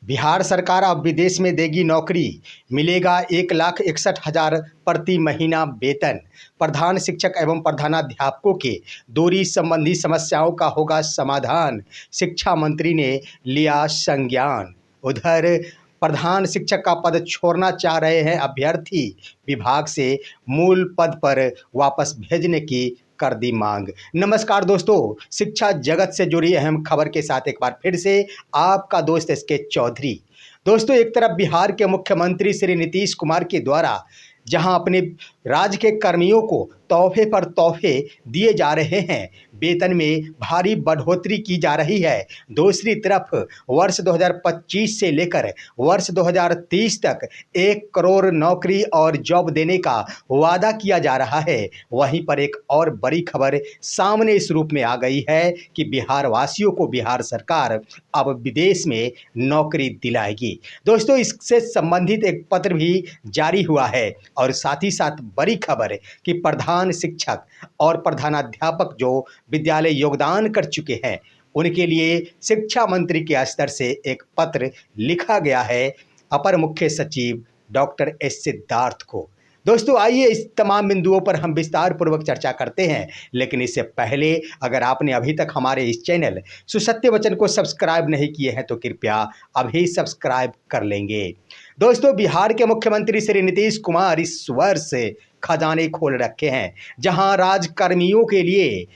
बिहार सरकार अब विदेश में देगी नौकरी, मिलेगा 1,61,000 प्रति महीना वेतन। प्रधान शिक्षक एवं प्रधानाध्यापकों के दूरी संबंधी समस्याओं का होगा समाधान, शिक्षा मंत्री ने लिया संज्ञान। उधर प्रधान शिक्षक का पद छोड़ना चाह रहे हैं अभ्यर्थी, विभाग से मूल पद पर वापस भेजने की कर दी मांग। नमस्कार दोस्तों, शिक्षा जगत से जुड़ी अहम खबर के साथ एक बार फिर से आपका दोस्त एसके चौधरी। दोस्तों, एक तरफ बिहार के मुख्यमंत्री श्री नीतीश कुमार के द्वारा जहां अपने राज्य के कर्मियों को तोहफे पर तोहफे दिए जा रहे हैं, वेतन में भारी बढ़ोतरी की जा रही है, दूसरी तरफ वर्ष 2025 से लेकर वर्ष 2030 तक 1 करोड़ नौकरी और जॉब देने का वादा किया जा रहा है। वहीं पर एक और बड़ी खबर सामने इस रूप में आ गई है कि बिहार वासियों को बिहार सरकार अब विदेश में नौकरी दिलाएगी। दोस्तों, इससे संबंधित एक पत्र भी जारी हुआ है और साथ ही साथ बड़ी खबर कि प्रधान शिक्षक और प्रधानाध्यापक जो विद्यालय योगदान कर चुके हैं, उनके लिए शिक्षा मंत्री के स्तर से एक पत्र लिखा गया है अपर मुख्य सचिव डॉक्टर एस सिद्धार्थ को। दोस्तों, आइए इस तमाम बिंदुओं पर हम विस्तार पूर्वक चर्चा करते हैं, लेकिन इससे पहले अगर आपने अभी तक हमारे इस चैनल सुसत्य वचन को सब्सक्राइब नहीं किए हैं तो कृपया अभी सब्सक्राइब कर लेंगे। दोस्तों, बिहार के मुख्यमंत्री श्री नीतीश कुमार इस वर्ष खजाने खोल रखे हैं, जहां राजकर्मियों के लिए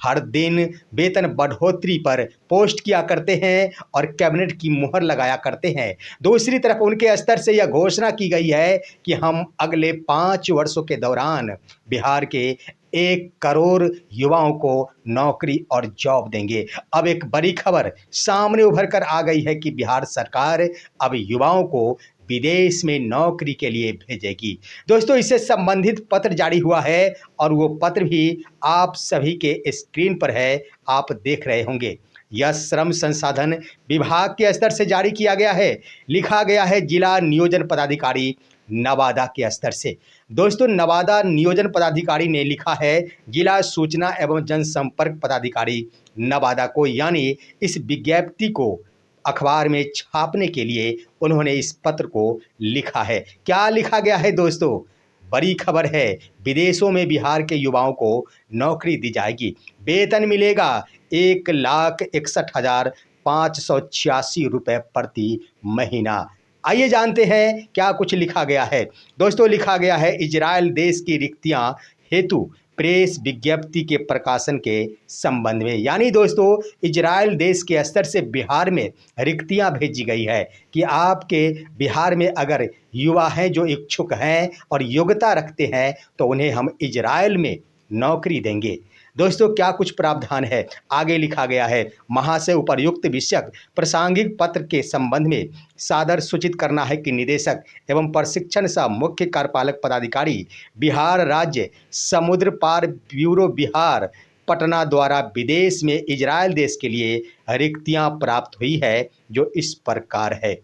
हर दिन वेतन बढ़ोतरी पर पोस्ट किया करते हैं और कैबिनेट की मुहर लगाया करते हैं। दूसरी तरफ उनके स्तर से यह घोषणा की गई है कि हम अगले 5 वर्षों के दौरान बिहार के 1 करोड़ युवाओं को नौकरी और जॉब देंगे। अब एक बड़ी खबर सामने उभर कर आ गई है कि बिहार सरकार अब युवाओं को विदेश में नौकरी के लिए भेजेगी। दोस्तों, इससे संबंधित पत्र जारी हुआ है और वो पत्र भी आप सभी के स्क्रीन पर है, आप देख रहे होंगे। यह श्रम संसाधन विभाग के स्तर से जारी किया गया है, लिखा गया है जिला नियोजन पदाधिकारी नवादा के स्तर से। दोस्तों, नवादा नियोजन पदाधिकारी ने लिखा है जिला सूचना एवं जनसंपर्क पदाधिकारी नवादा को, यानी इस विज्ञप्ति को अखबार में छापने के लिए उन्होंने इस पत्र को लिखा है। क्या लिखा गया है दोस्तों? बड़ी खबर है, विदेशों में बिहार के युवाओं को नौकरी दी जाएगी, वेतन मिलेगा 1,61,586 रुपये प्रति महीना। आइए जानते हैं क्या कुछ लिखा गया है। दोस्तों, लिखा गया है इजराइल देश की रिक्तियां हेतु प्रेस विज्ञप्ति के प्रकाशन के संबंध में, यानी दोस्तों इजराइल देश के स्तर से बिहार में रिक्तियां भेजी गई है कि आपके बिहार में अगर युवा हैं जो इच्छुक हैं और योग्यता रखते हैं तो उन्हें हम इजराइल में नौकरी देंगे। दोस्तों, क्या कुछ प्रावधान है, आगे लिखा गया है महाशय उपर्युक्त विषयक प्रासंगिक पत्र के संबंध में सादर सूचित करना है कि निदेशक एवं प्रशिक्षण सह मुख्य कार्यपालक पदाधिकारी बिहार राज्य समुद्र पार ब्यूरो बिहार पटना द्वारा विदेश में इजराइल देश के लिए रिक्तियां प्राप्त हुई है, जो इस प्रकार है।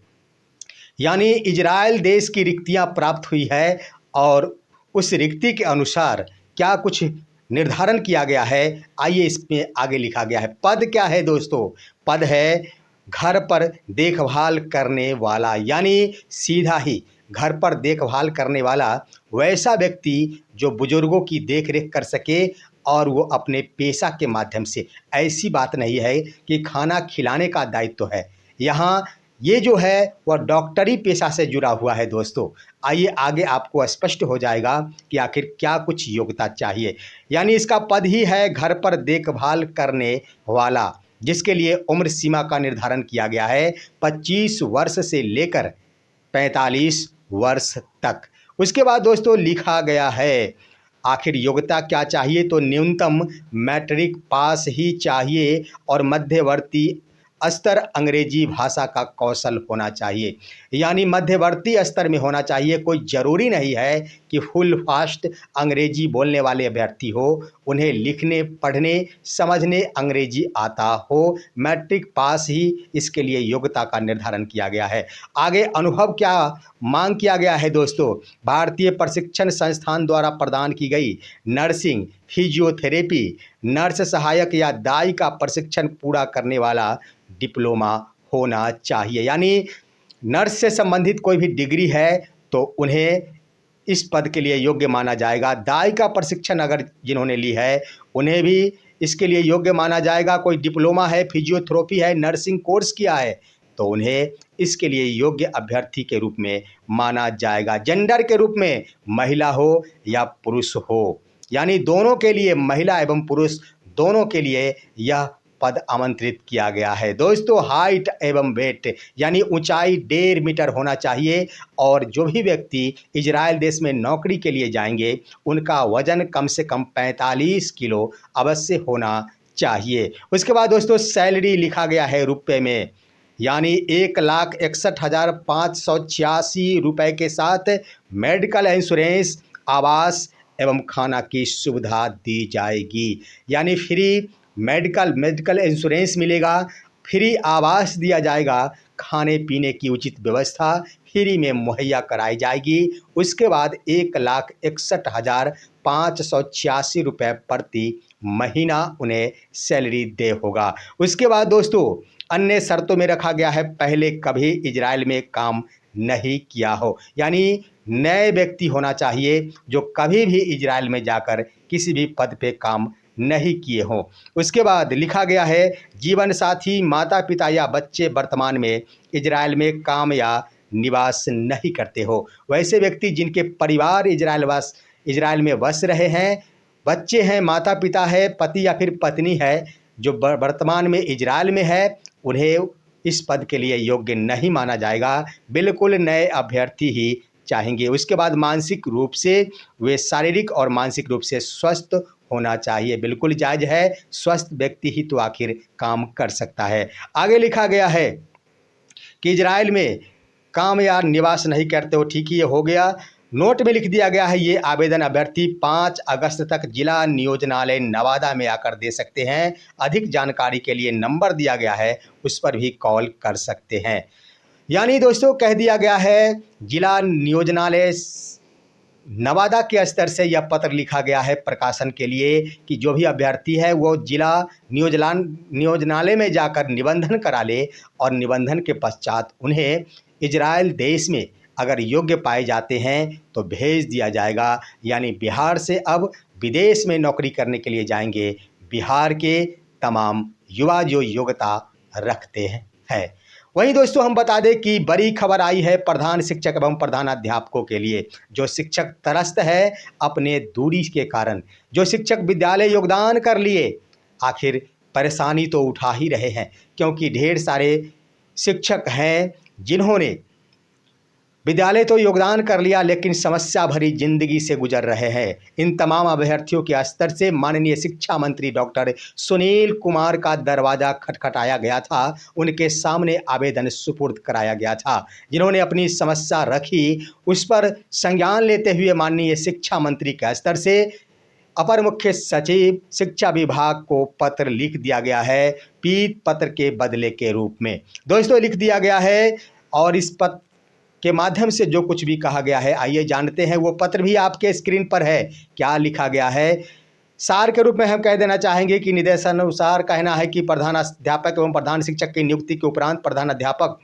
यानी इजराइल देश की रिक्तियां प्राप्त हुई है और उस रिक्ति के अनुसार क्या कुछ निर्धारण किया गया है, आइए इसमें आगे लिखा गया है। पद क्या है दोस्तों? पद है घर पर देखभाल करने वाला, यानी सीधा ही घर पर देखभाल करने वाला वैसा व्यक्ति जो बुजुर्गों की देखरेख कर सके और वो अपने पेशा के माध्यम से। ऐसी बात नहीं है कि खाना खिलाने का दायित्व है, यहाँ ये जो है वह डॉक्टरी पेशा से जुड़ा हुआ है। दोस्तों, आइए आगे आपको स्पष्ट हो जाएगा कि आखिर क्या कुछ योग्यता चाहिए। यानी इसका पद ही है घर पर देखभाल करने वाला, जिसके लिए उम्र सीमा का निर्धारण किया गया है 25 वर्ष से लेकर 45 वर्ष तक। उसके बाद दोस्तों लिखा गया है आखिर योग्यता क्या चाहिए, तो न्यूनतम मैट्रिक पास ही चाहिए और मध्यवर्ती स्तर अंग्रेजी भाषा का कौशल होना चाहिए, यानी मध्यवर्ती स्तर में होना चाहिए। कोई ज़रूरी नहीं है कि फुल फास्ट अंग्रेजी बोलने वाले अभ्यर्थी हो, उन्हें लिखने पढ़ने समझने अंग्रेजी आता हो। मैट्रिक पास ही इसके लिए योग्यता का निर्धारण किया गया है। आगे अनुभव क्या मांग किया गया है दोस्तों? भारतीय प्रशिक्षण संस्थान द्वारा प्रदान की गई नर्सिंग, फिजियोथेरेपी, नर्स सहायक या दाई का प्रशिक्षण पूरा करने वाला डिप्लोमा होना चाहिए। यानी नर्स से संबंधित कोई भी डिग्री है तो उन्हें इस पद के लिए योग्य माना जाएगा। दाई का प्रशिक्षण अगर जिन्होंने ली है उन्हें भी इसके लिए योग्य माना जाएगा। कोई डिप्लोमा है, फिजियोथेरेपी है, नर्सिंग कोर्स किया है तो उन्हें इसके लिए योग्य अभ्यर्थी के रूप में माना जाएगा। जेंडर के रूप में महिला हो या पुरुष हो, यानी दोनों के लिए, महिला एवं पुरुष दोनों के लिए यह पद आमंत्रित किया गया है। दोस्तों, हाइट एवं वेट यानी ऊंचाई 1.5 मीटर होना चाहिए और जो भी व्यक्ति इजराइल देश में नौकरी के लिए जाएंगे उनका वजन कम से कम 45 किलो अवश्य होना चाहिए। उसके बाद दोस्तों सैलरी लिखा गया है रुपये में, यानी 1,61,586 रुपये के साथ मेडिकल इंश्योरेंस, आवास एवं खाना की सुविधा दी जाएगी। यानी फ्री मेडिकल इंश्योरेंस मिलेगा, फ्री आवास दिया जाएगा, खाने पीने की उचित व्यवस्था फ्री में मुहैया कराई जाएगी। उसके बाद 1,61,586 रुपये प्रति महीना उन्हें सैलरी दे होगा। उसके बाद दोस्तों अन्य शर्तों में रखा गया है पहले कभी इजराइल में काम नहीं किया हो, यानी नए व्यक्ति होना चाहिए जो कभी भी इजराइल में जाकर किसी भी पद पे काम नहीं किए हों। उसके बाद लिखा गया है जीवन साथी, माता पिता या बच्चे वर्तमान में इजराइल में काम या निवास नहीं करते हो। वैसे व्यक्ति जिनके परिवार इजराइल में बस रहे हैं, बच्चे हैं, माता पिता है, पति या फिर पत्नी है जो वर्तमान में इजराइल में है, उन्हें इस पद के लिए योग्य नहीं माना जाएगा। बिल्कुल नए अभ्यर्थी ही चाहेंगे। उसके बाद मानसिक रूप से वे शारीरिक और मानसिक रूप से स्वस्थ होना चाहिए। बिल्कुल जायज़ है, स्वस्थ व्यक्ति ही तो आखिर काम कर सकता है। आगे लिखा गया है कि इजराइल में काम या निवास नहीं करते हो, ठीक ही ये हो गया। नोट में लिख दिया गया है ये आवेदन अभ्यर्थी 5 अगस्त तक जिला नियोजनालय नवादा में आकर दे सकते हैं। अधिक जानकारी के लिए नंबर दिया गया है, उस पर भी कॉल कर सकते हैं। यानी दोस्तों कह दिया गया है जिला नियोजनालय नवादा के स्तर से यह पत्र लिखा गया है प्रकाशन के लिए कि जो भी अभ्यर्थी है वो जिला नियोजनालय में जाकर निबंधन करा ले और निबंधन के पश्चात उन्हें इजराइल देश में अगर योग्य पाए जाते हैं तो भेज दिया जाएगा। यानी बिहार से अब विदेश में नौकरी करने के लिए जाएंगे बिहार के तमाम युवा जो योग्यता रखते हैं। वहीं दोस्तों हम बता दें कि बड़ी खबर आई है प्रधान शिक्षक एवं प्रधानाध्यापकों के लिए। जो शिक्षक त्रस्त है अपने दूरी के कारण, जो शिक्षक विद्यालय योगदान कर लिए, आखिर परेशानी तो उठा ही रहे हैं, क्योंकि ढेर सारे शिक्षक हैं जिन्होंने विद्यालय तो योगदान कर लिया लेकिन समस्या भरी जिंदगी से गुजर रहे हैं। इन तमाम अभ्यर्थियों के स्तर से माननीय शिक्षा मंत्री डॉक्टर सुनील कुमार का दरवाज़ा खटखटाया गया था, उनके सामने आवेदन सुपुर्द कराया गया था। जिन्होंने अपनी समस्या रखी उस पर संज्ञान लेते हुए माननीय शिक्षा मंत्री के स्तर से अपर मुख्य सचिव शिक्षा विभाग को पत्र लिख दिया गया है, पीत पत्र के बदले के रूप में दोस्तों लिख दिया गया है। और इस पत्र के माध्यम से जो कुछ भी कहा गया है आइए जानते हैं। वो पत्र भी आपके स्क्रीन पर है, क्या लिखा गया है। सार के रूप में हम कह देना चाहेंगे कि निर्देशानुसार कहना है कि प्रधानाध्यापक एवं प्रधान शिक्षक की नियुक्ति के उपरांत प्रधानाध्यापक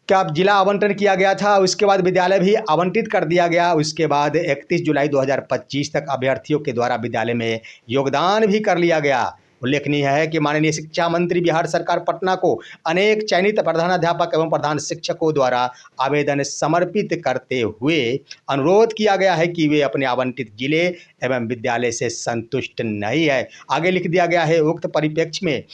का जिला आवंटन किया गया था, उसके बाद विद्यालय भी आवंटित कर दिया गया। उसके बाद 31 जुलाई 2025 तक अभ्यर्थियों के द्वारा विद्यालय में योगदान भी कर लिया गया। उल्लेखनीय है कि माननीय शिक्षा मंत्री बिहार सरकार पटना को अनेक चयनित प्रधानाध्यापक एवं प्रधान शिक्षकों द्वारा आवेदन समर्पित करते हुए अनुरोध किया गया है कि वे अपने आवंटित जिले एवं विद्यालय से संतुष्ट नहीं है। आगे लिख दिया गया है उक्त परिप्रेक्ष्य में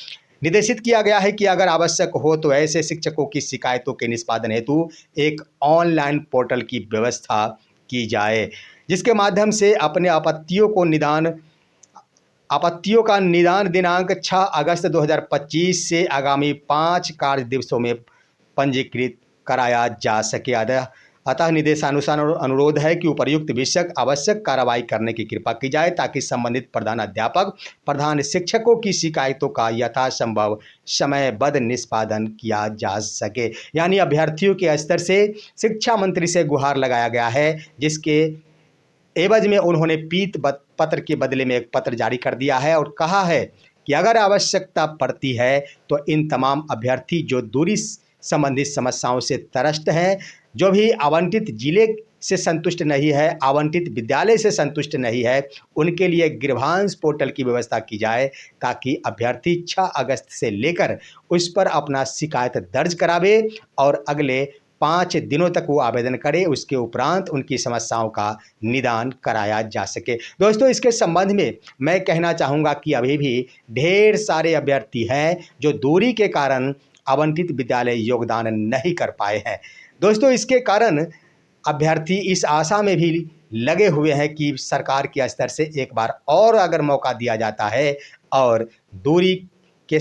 निर्देशित किया गया है कि अगर आवश्यक हो तो ऐसे शिक्षकों की शिकायतों के निष्पादन हेतु एक ऑनलाइन पोर्टल की व्यवस्था की जाए, जिसके माध्यम से अपने आपत्तियों का निदान दिनांक 6 अगस्त 2025 से आगामी 5 कार्य दिवसों में पंजीकृत कराया जा सके। अतः निर्देशानुसार अनुरोध है कि उपर्युक्त विषयक आवश्यक कार्रवाई करने की कृपा की जाए ताकि संबंधित प्रधानाध्यापक प्रधान शिक्षकों की शिकायतों का यथासंभव समयबद्ध निष्पादन किया जा सके। यानी अभ्यर्थियों के स्तर से शिक्षा मंत्री से गुहार लगाया गया है, जिसके एवज में उन्होंने पीत पत्र के बदले में एक पत्र जारी कर दिया है और कहा है कि अगर आवश्यकता पड़ती है तो इन तमाम अभ्यर्थी जो दूरी संबंधित समस्याओं से त्रस्त हैं, जो भी आवंटित जिले से संतुष्ट नहीं है, आवंटित विद्यालय से संतुष्ट नहीं है, उनके लिए ग्रीवांस पोर्टल की व्यवस्था की जाए ताकि अभ्यर्थी 6 अगस्त से लेकर उस पर अपना शिकायत दर्ज करावे और अगले 5 दिनों तक वो आवेदन करे, उसके उपरांत उनकी समस्याओं का निदान कराया जा सके। दोस्तों, इसके संबंध में मैं कहना चाहूँगा कि अभी भी ढेर सारे अभ्यर्थी हैं जो दूरी के कारण आवंटित विद्यालय योगदान नहीं कर पाए हैं। दोस्तों, इसके कारण अभ्यर्थी इस आशा में भी लगे हुए हैं कि सरकार के स्तर से एक बार और अगर मौका दिया जाता है और दूरी के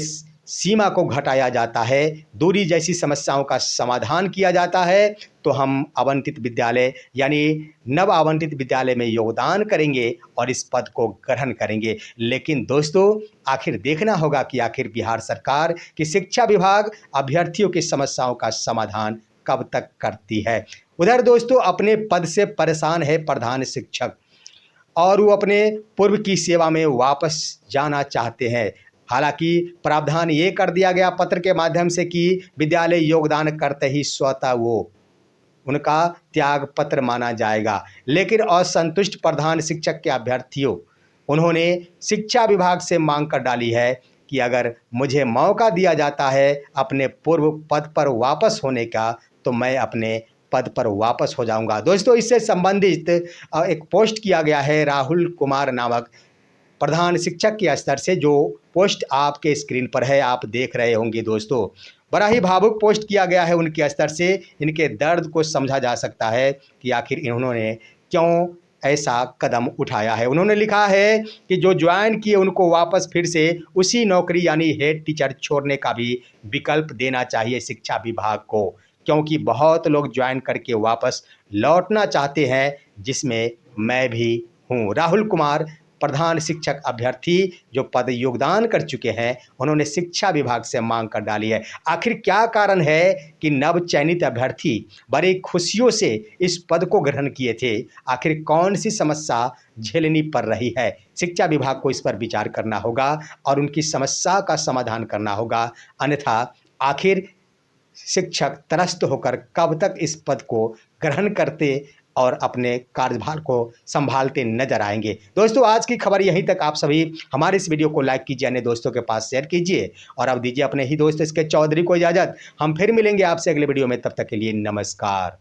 सीमा को घटाया जाता है, दूरी जैसी समस्याओं का समाधान किया जाता है, तो हम आवंटित विद्यालय यानी नव आवंटित विद्यालय में योगदान करेंगे और इस पद को ग्रहण करेंगे। लेकिन दोस्तों, आखिर देखना होगा कि आखिर बिहार सरकार की शिक्षा विभाग अभ्यर्थियों की समस्याओं का समाधान कब तक करती है। उधर दोस्तों, अपने पद से परेशान है प्रधान शिक्षक और वो अपने पूर्व की सेवा में वापस जाना चाहते हैं। हालांकि प्रावधान ये कर दिया गया पत्र के माध्यम से कि विद्यालय योगदान करते ही स्वतः वो उनका त्याग पत्र माना जाएगा। लेकिन असंतुष्ट प्रधान शिक्षक के अभ्यर्थियों उन्होंने शिक्षा विभाग से मांग कर डाली है कि अगर मुझे मौका दिया जाता है अपने पूर्व पद पर वापस होने का, तो मैं अपने पद पर वापस हो जाऊंगा। दोस्तों, इससे संबंधित एक पोस्ट किया गया है राहुल कुमार नामक प्रधान शिक्षक के स्तर से, जो पोस्ट आपके स्क्रीन पर है, आप देख रहे होंगे। दोस्तों, बड़ा ही भावुक पोस्ट किया गया है उनके स्तर से। इनके दर्द को समझा जा सकता है कि आखिर इन्होंने क्यों ऐसा कदम उठाया है। उन्होंने लिखा है कि जो ज्वाइन किए उनको वापस फिर से उसी नौकरी यानी हेड टीचर छोड़ने का भी विकल्प देना चाहिए शिक्षा विभाग को, क्योंकि बहुत लोग ज्वाइन करके वापस लौटना चाहते हैं, जिसमें मैं भी हूँ। राहुल कुमार प्रधान शिक्षक अभ्यर्थी जो पद योगदान कर चुके हैं, उन्होंने शिक्षा विभाग से मांग कर डाली है। आखिर क्या कारण है कि नव चयनित अभ्यर्थी बड़ी खुशियों से इस पद को ग्रहण किए थे? आखिर कौन सी समस्या झेलनी पड़ रही है? शिक्षा विभाग को इस पर विचार करना होगा और उनकी समस्या का समाधान करना होगा, अन्यथा आखिर शिक्षक त्रस्त होकर कब तक इस पद को ग्रहण करते और अपने कार्यभार को संभालते नजर आएंगे। दोस्तों, आज की खबर यहीं तक। आप सभी हमारे इस वीडियो को लाइक कीजिए, अन्य दोस्तों के पास शेयर कीजिए और अब दीजिए अपने ही दोस्त इसके चौधरी को इजाजत। हम फिर मिलेंगे आपसे अगले वीडियो में, तब तक के लिए नमस्कार।